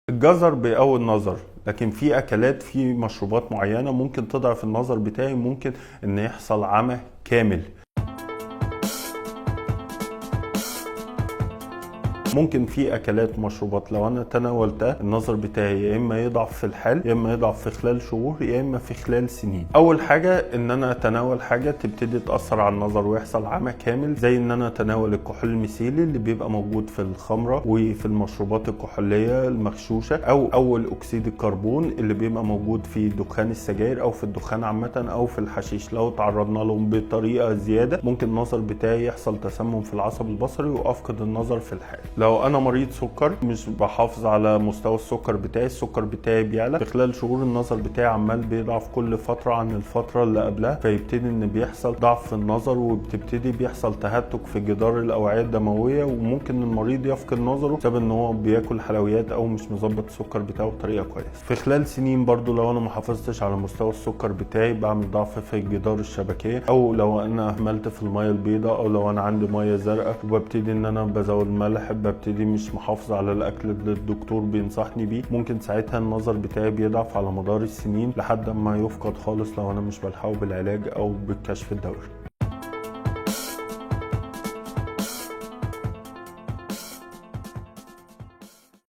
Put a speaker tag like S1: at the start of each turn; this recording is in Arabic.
S1: الجزر بيقوي النظر، لكن في اكلات، في مشروبات معينة ممكن تضعف النظر بتاعي، ممكن ان يحصل عمى كامل. ممكن في اكلات ومشروبات لو انا تناولتها النظر بتاعي يا اما يضعف في الحال، يا اما يضعف في خلال شهور، يا اما في خلال سنين. اول حاجه ان انا اتناول حاجه تبتدي تاثر على النظر ويحصل عمى كامل، زي ان انا اتناول الكحول الميثيلي اللي بيبقى موجود في الخمره وفي المشروبات الكحوليه المغشوشه، او اكسيد الكربون اللي بيبقى موجود في دخان السجاير او في الدخان عامه او في الحشيش. لو تعرضنا لهم بطريقه زياده ممكن النظر بتاعي يحصل تسمم في العصب البصري وافقد النظر في الحال. لو انا مريض سكر مش بحافظ على مستوى السكر بتاعي، السكر بتاعي بيعلى في خلال شهور، النظر بتاعي عمال بيضعف كل فتره عن الفتره اللي قبلها، فيبتدي ان بيحصل ضعف في النظر وبتبتدي بيحصل تهتك في جدار الاوعيه الدمويه، وممكن المريض يفقد نظره بسبب ان هو بياكل حلويات او مش مظبط السكر بتاعه بطريقه كويسه. في خلال سنين برضو لو انا ما حافظتش على مستوى السكر بتاعي بعمل ضعف في الجدار الشبكيه، او لو انا اهملت في الميه البيضاء، او لو انا عندي ميه زرقاء وببتدي ان انا بزود ملح، ببتدي مش محافظ على الاكل اللي الدكتور بينصحني بيه، ممكن ساعتها النظر بتاعي بيضعف على مدار السنين لحد ما يفقد خالص لو انا مش بلحقه بالعلاج او بالكشف الدوري.